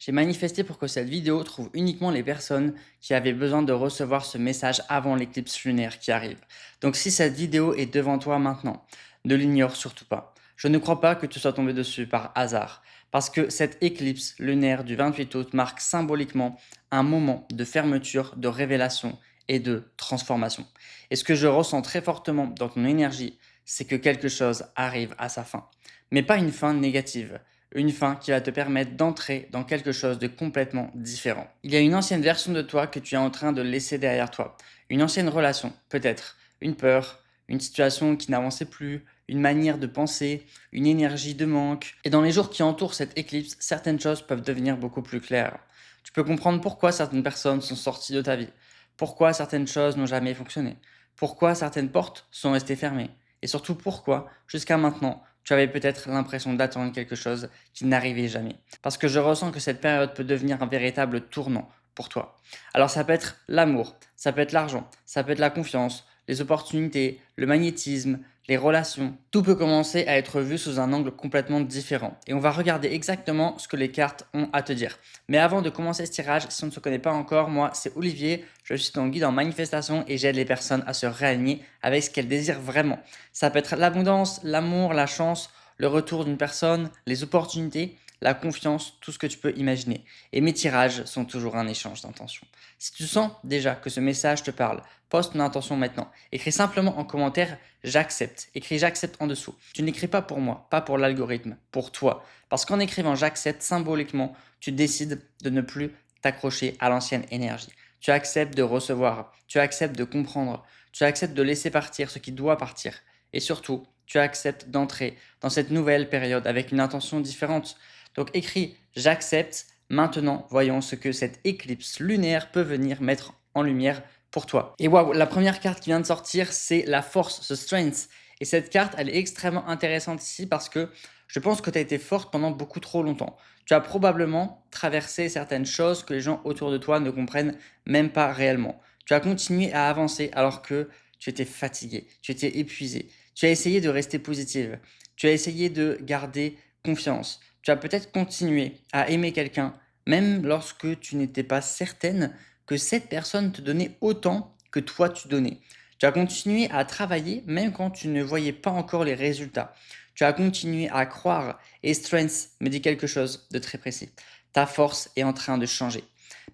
J'ai manifesté pour que cette vidéo trouve uniquement les personnes qui avaient besoin de recevoir ce message avant l'éclipse lunaire qui arrive. Donc si cette vidéo est devant toi maintenant, ne l'ignore surtout pas. Je ne crois pas que tu sois tombé dessus par hasard, parce que cette éclipse lunaire du 28 août marque symboliquement un moment de fermeture, de révélation et de transformation. Et ce que je ressens très fortement dans ton énergie, c'est que quelque chose arrive à sa fin. Mais pas une fin négative, une fin qui va te permettre d'entrer dans quelque chose de complètement différent. Il y a une ancienne version de toi que tu es en train de laisser derrière toi. Une ancienne relation, peut-être, une peur, une situation qui n'avançait plus, une manière de penser, une énergie de manque. Et dans les jours qui entourent cette éclipse, certaines choses peuvent devenir beaucoup plus claires. Tu peux comprendre pourquoi certaines personnes sont sorties de ta vie, pourquoi certaines choses n'ont jamais fonctionné, pourquoi certaines portes sont restées fermées, et surtout pourquoi, jusqu'à maintenant, tu avais peut-être l'impression d'attendre quelque chose qui n'arrivait jamais. Parce que je ressens que cette période peut devenir un véritable tournant pour toi. Alors ça peut être l'amour, ça peut être l'argent, ça peut être la confiance, les opportunités, le magnétisme, les relations. Tout peut commencer à être vu sous un angle complètement différent. Et on va regarder exactement ce que les cartes ont à te dire. Mais avant de commencer ce tirage, si on ne se connaît pas encore, moi c'est Olivier, je suis ton guide en manifestation et j'aide les personnes à se réaligner avec ce qu'elles désirent vraiment. Ça peut être l'abondance, l'amour, la chance, le retour d'une personne, les opportunités, la confiance, tout ce que tu peux imaginer. Et mes tirages sont toujours un échange d'intentions. Si tu sens déjà que ce message te parle, poste ton intention maintenant. Écris simplement en commentaire j'accepte. Écris j'accepte en dessous. Tu n'écris pas pour moi, pas pour l'algorithme, pour toi. Parce qu'en écrivant j'accepte symboliquement, tu décides de ne plus t'accrocher à l'ancienne énergie. Tu acceptes de recevoir, tu acceptes de comprendre, tu acceptes de laisser partir ce qui doit partir. Et surtout, tu acceptes d'entrer dans cette nouvelle période avec une intention différente. Donc écris j'accepte. Maintenant, voyons ce que cette éclipse lunaire peut venir mettre en lumière pour toi. Et waouh, la première carte qui vient de sortir, c'est la force, ce strength. Et cette carte, elle est extrêmement intéressante ici parce que je pense que tu as été forte pendant beaucoup trop longtemps. Tu as probablement traversé certaines choses que les gens autour de toi ne comprennent même pas réellement. Tu as continué à avancer alors que tu étais fatigué, tu étais épuisé. Tu as essayé de rester positive. Tu as essayé de garder confiance. Tu as peut-être continué à aimer quelqu'un même lorsque tu n'étais pas certaine que cette personne te donnait autant que toi tu donnais. Tu as continué à travailler même quand tu ne voyais pas encore les résultats. Tu as continué à croire et Strength me dit quelque chose de très précis. Ta force est en train de changer.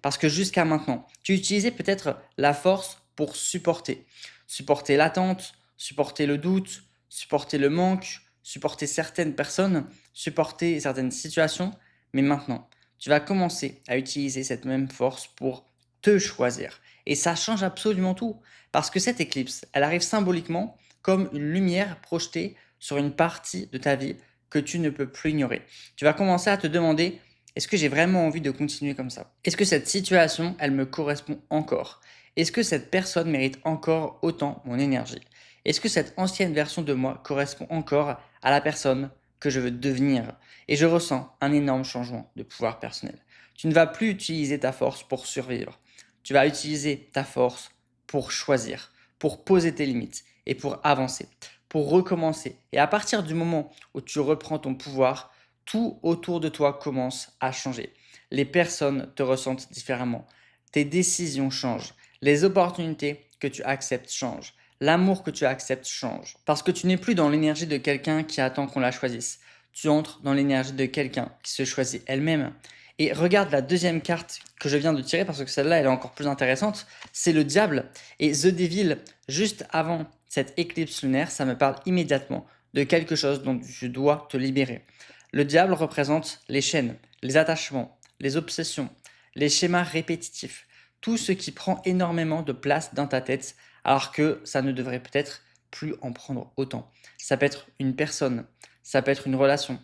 Parce que jusqu'à maintenant, tu utilisais peut-être la force pour supporter. Supporter l'attente, supporter le doute, supporter le manque, supporter certaines personnes, supporter certaines situations. Mais maintenant, tu vas commencer à utiliser cette même force pour te choisir. Et ça change absolument tout. Parce que cette éclipse, elle arrive symboliquement comme une lumière projetée sur une partie de ta vie que tu ne peux plus ignorer. Tu vas commencer à te demander, est-ce que j'ai vraiment envie de continuer comme ça? Est-ce que cette situation, elle me correspond encore? Est-ce que cette personne mérite encore autant mon énergie? Est-ce que cette ancienne version de moi correspond encore à la personne que je veux devenir? Et je ressens un énorme changement de pouvoir personnel. Tu ne vas plus utiliser ta force pour survivre. Tu vas utiliser ta force pour choisir, pour poser tes limites et pour avancer, pour recommencer. Et à partir du moment où tu reprends ton pouvoir, tout autour de toi commence à changer. Les personnes te ressentent différemment. Tes décisions changent. Les opportunités que tu acceptes changent. L'amour que tu acceptes change. Parce que tu n'es plus dans l'énergie de quelqu'un qui attend qu'on la choisisse. Tu entres dans l'énergie de quelqu'un qui se choisit elle-même. Et regarde la deuxième carte que je viens de tirer parce que celle-là, elle est encore plus intéressante. C'est le diable et The Devil. Juste avant cette éclipse lunaire, ça me parle immédiatement de quelque chose dont tu dois te libérer. Le diable représente les chaînes, les attachements, les obsessions, les schémas répétitifs, tout ce qui prend énormément de place dans ta tête alors que ça ne devrait peut-être plus en prendre autant. Ça peut être une personne, ça peut être une relation,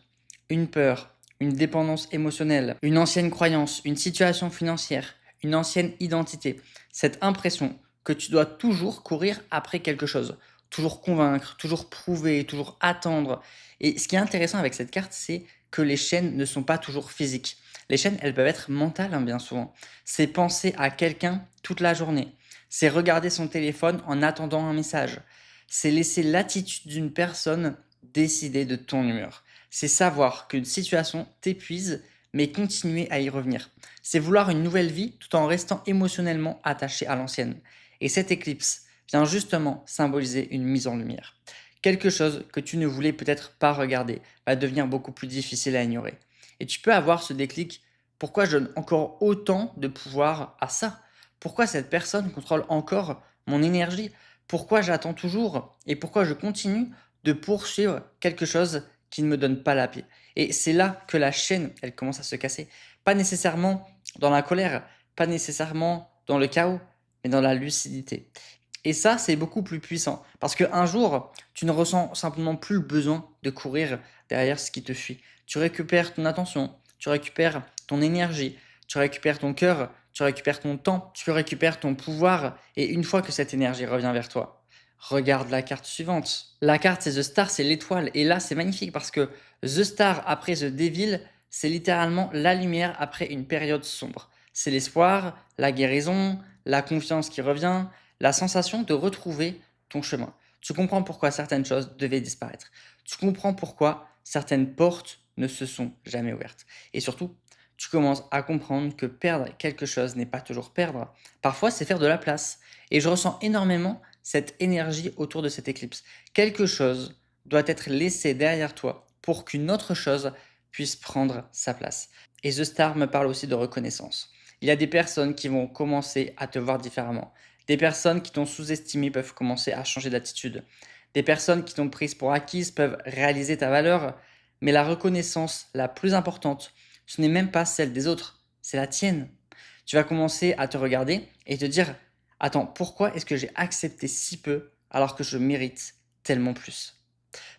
une peur, une dépendance émotionnelle, une ancienne croyance, une situation financière, une ancienne identité. Cette impression que tu dois toujours courir après quelque chose, toujours convaincre, toujours prouver, toujours attendre. Et ce qui est intéressant avec cette carte, c'est que les chaînes ne sont pas toujours physiques. Les chaînes, elles peuvent être mentales, hein, bien souvent. C'est penser à quelqu'un toute la journée. C'est regarder son téléphone en attendant un message. C'est laisser l'attitude d'une personne décider de ton humeur. C'est savoir qu'une situation t'épuise, mais continuer à y revenir. C'est vouloir une nouvelle vie tout en restant émotionnellement attaché à l'ancienne. Et cette éclipse vient justement symboliser une mise en lumière. Quelque chose que tu ne voulais peut-être pas regarder va devenir beaucoup plus difficile à ignorer. Et tu peux avoir ce déclic: pourquoi je donne encore autant de pouvoir à ça? Pourquoi cette personne contrôle encore mon énergie? Pourquoi j'attends toujours? Et pourquoi je continue de poursuivre quelque chose qui ne me donne pas la paix? Et c'est là que la chaîne, elle commence à se casser. Pas nécessairement dans la colère, pas nécessairement dans le chaos, mais dans la lucidité. Et ça, c'est beaucoup plus puissant. Parce qu'un jour, tu ne ressens simplement plus le besoin de courir derrière ce qui te fuit. Tu récupères ton attention, tu récupères ton énergie, tu récupères ton cœur, tu récupères ton temps, tu récupères ton pouvoir. Et une fois que cette énergie revient vers toi, regarde la carte suivante. La carte, c'est The Star, c'est l'étoile. Et là, c'est magnifique parce que The Star après The Devil, c'est littéralement la lumière après une période sombre. C'est l'espoir, la guérison, la confiance qui revient, la sensation de retrouver ton chemin. Tu comprends pourquoi certaines choses devaient disparaître. Tu comprends pourquoi certaines portes ne se sont jamais ouvertes. Et surtout, tu commences à comprendre que perdre quelque chose n'est pas toujours perdre. Parfois, c'est faire de la place. Et je ressens énormément cette énergie autour de cette éclipse. Quelque chose doit être laissé derrière toi pour qu'une autre chose puisse prendre sa place. Et The Star me parle aussi de reconnaissance. Il y a des personnes qui vont commencer à te voir différemment. Des personnes qui t'ont sous-estimé peuvent commencer à changer d'attitude. Des personnes qui t'ont prise pour acquise peuvent réaliser ta valeur. Mais la reconnaissance la plus importante, ce n'est même pas celle des autres, c'est la tienne. Tu vas commencer à te regarder et te dire: attends, pourquoi est-ce que j'ai accepté si peu alors que je mérite tellement plus?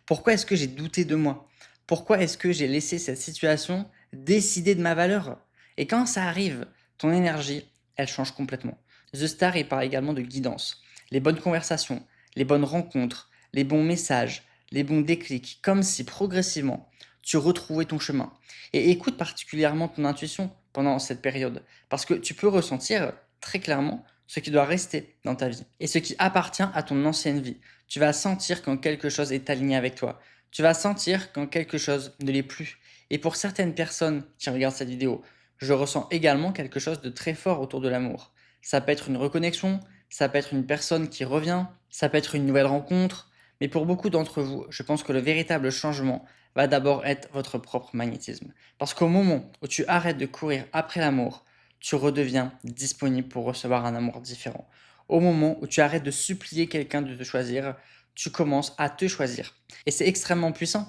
Pourquoi est-ce que j'ai douté de moi? Pourquoi est-ce que j'ai laissé cette situation décider de ma valeur? Et quand ça arrive, ton énergie, elle change complètement. The Star, il parle également de guidance. Les bonnes conversations, les bonnes rencontres, les bons messages, les bons déclics, comme si progressivement tu retrouvais ton chemin. Et écoute particulièrement ton intuition pendant cette période, parce que tu peux ressentir très clairement ce qui doit rester dans ta vie et ce qui appartient à ton ancienne vie. Tu vas sentir quand quelque chose est aligné avec toi. Tu vas sentir quand quelque chose ne l'est plus. Et pour certaines personnes qui regardent cette vidéo, je ressens également quelque chose de très fort autour de l'amour. Ça peut être une reconnexion, ça peut être une personne qui revient, ça peut être une nouvelle rencontre. Mais pour beaucoup d'entre vous, je pense que le véritable changement va d'abord être votre propre magnétisme. Parce qu'au moment où tu arrêtes de courir après l'amour, tu redeviens disponible pour recevoir un amour différent. Au moment où tu arrêtes de supplier quelqu'un de te choisir, tu commences à te choisir. Et c'est extrêmement puissant.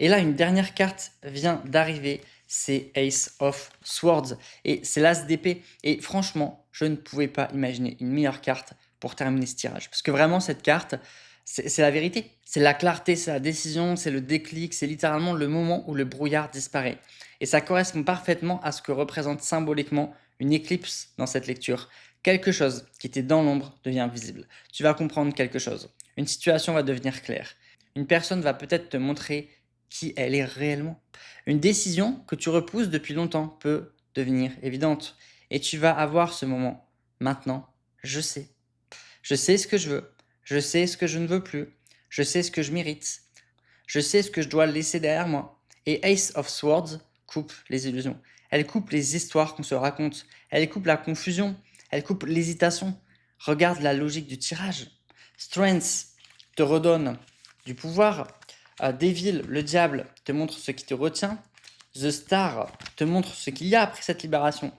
Et là, une dernière carte vient d'arriver, c'est Ace of Swords. Et c'est l'as d'épée. Et franchement, je ne pouvais pas imaginer une meilleure carte pour terminer ce tirage. Parce que vraiment, cette carte, c'est la vérité. C'est la clarté, c'est la décision, c'est le déclic, c'est littéralement le moment où le brouillard disparaît. Et ça correspond parfaitement à ce que représente symboliquement une éclipse dans cette lecture. Quelque chose qui était dans l'ombre devient visible. Tu vas comprendre quelque chose. Une situation va devenir claire. Une personne va peut-être te montrer qui elle est réellement. Une décision que tu repousses depuis longtemps peut devenir évidente. Et tu vas avoir ce moment. Maintenant, je sais. Je sais ce que je veux. Je sais ce que je ne veux plus. Je sais ce que je mérite. Je sais ce que je dois laisser derrière moi. Et Ace of Swords coupe les illusions. Elle coupe les histoires qu'on se raconte. Elle coupe la confusion. Elle coupe l'hésitation. Regarde la logique du tirage. Strength te redonne du pouvoir. Devil, le diable, te montre ce qui te retient. The Star te montre ce qu'il y a après cette libération.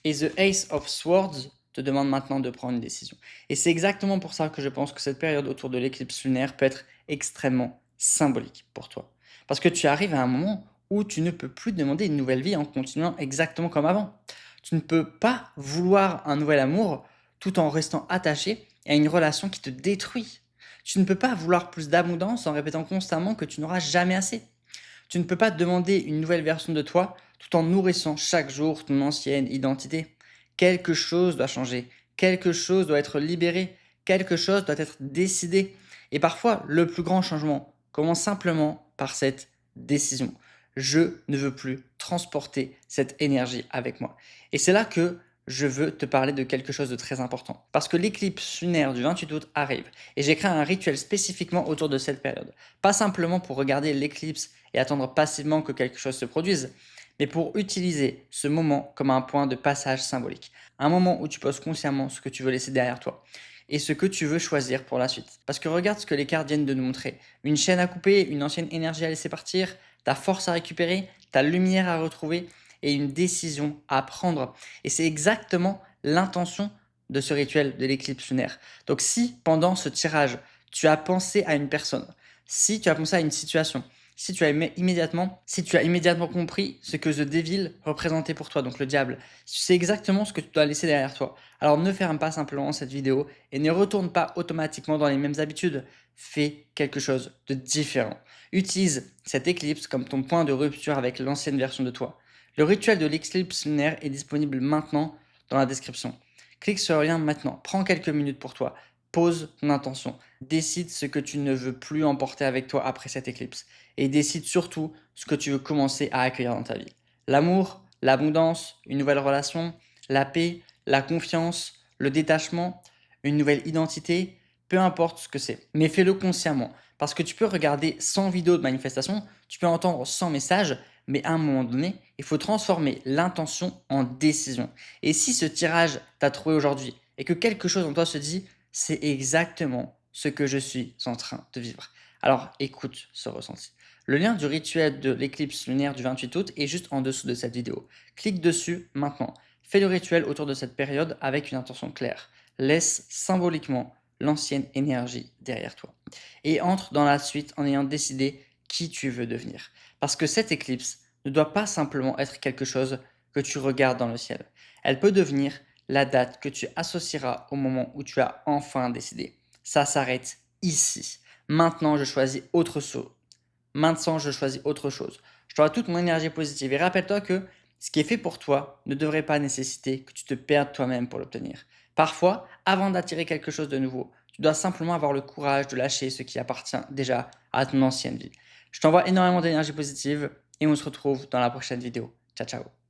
Et The Ace of Swords te demande maintenant de prendre une décision. Et c'est exactement pour ça que je pense que cette période autour de l'éclipse lunaire peut être extrêmement symbolique pour toi. Parce que tu arrives à un moment où tu ne peux plus demander une nouvelle vie en continuant exactement comme avant. Tu ne peux pas vouloir un nouvel amour tout en restant attaché à une relation qui te détruit. Tu ne peux pas vouloir plus d'abondance en répétant constamment que tu n'auras jamais assez. Tu ne peux pas demander une nouvelle version de toi tout en nourrissant chaque jour ton ancienne identité. Quelque chose doit changer, quelque chose doit être libéré, quelque chose doit être décidé. Et parfois, le plus grand changement commence simplement par cette décision. Je ne veux plus transporter cette énergie avec moi. Et c'est là que je veux te parler de quelque chose de très important. Parce que l'éclipse lunaire du 28 août arrive et j'ai créé un rituel spécifiquement autour de cette période. Pas simplement pour regarder l'éclipse et attendre passivement que quelque chose se produise, mais pour utiliser ce moment comme un point de passage symbolique. Un moment où tu poses consciemment ce que tu veux laisser derrière toi et ce que tu veux choisir pour la suite. Parce que regarde ce que les cartes viennent de nous montrer. Une chaîne à couper, une ancienne énergie à laisser partir, ta force à récupérer, ta lumière à retrouver et une décision à prendre. Et c'est exactement l'intention de ce rituel de l'éclipse lunaire. Donc si pendant ce tirage, tu as pensé à une personne, si tu as pensé à une situation, si tu as immédiatement compris ce que The Devil représentait pour toi, donc le diable, si tu sais exactement ce que tu dois laisser derrière toi, alors ne ferme pas simplement cette vidéo et ne retourne pas automatiquement dans les mêmes habitudes. Fais quelque chose de différent. Utilise cette éclipse comme ton point de rupture avec l'ancienne version de toi. Le rituel de l'éclipse lunaire est disponible maintenant dans la description. Clique sur le lien maintenant, prends quelques minutes pour toi, pose ton intention, décide ce que tu ne veux plus emporter avec toi après cette éclipse et décide surtout ce que tu veux commencer à accueillir dans ta vie. L'amour, l'abondance, une nouvelle relation, la paix, la confiance, le détachement, une nouvelle identité, peu importe ce que c'est. Mais fais-le consciemment parce que tu peux regarder 100 vidéos de manifestation, tu peux entendre 100 messages, mais à un moment donné, il faut transformer l'intention en décision. Et si ce tirage t'a trouvé aujourd'hui et que quelque chose en toi se dit, c'est exactement ce que je suis en train de vivre. Alors écoute ce ressenti. Le lien du rituel de l'éclipse lunaire du 28 août est juste en dessous de cette vidéo. Clique dessus maintenant. Fais le rituel autour de cette période avec une intention claire. Laisse symboliquement l'ancienne énergie derrière toi. Et entre dans la suite en ayant décidé qui tu veux devenir. Parce que cette éclipse ne doit pas simplement être quelque chose que tu regardes dans le ciel. Elle peut devenir la date que tu associeras au moment où tu as enfin décidé. Ça s'arrête ici. Maintenant, je choisis autre chose. Maintenant, je choisis autre chose. Je t'aurai toute mon énergie positive. Et rappelle-toi que ce qui est fait pour toi ne devrait pas nécessiter que tu te perdes toi-même pour l'obtenir. Parfois, avant d'attirer quelque chose de nouveau, tu dois simplement avoir le courage de lâcher ce qui appartient déjà à ton ancienne vie. Je t'envoie énormément d'énergie positive et on se retrouve dans la prochaine vidéo. Ciao, ciao.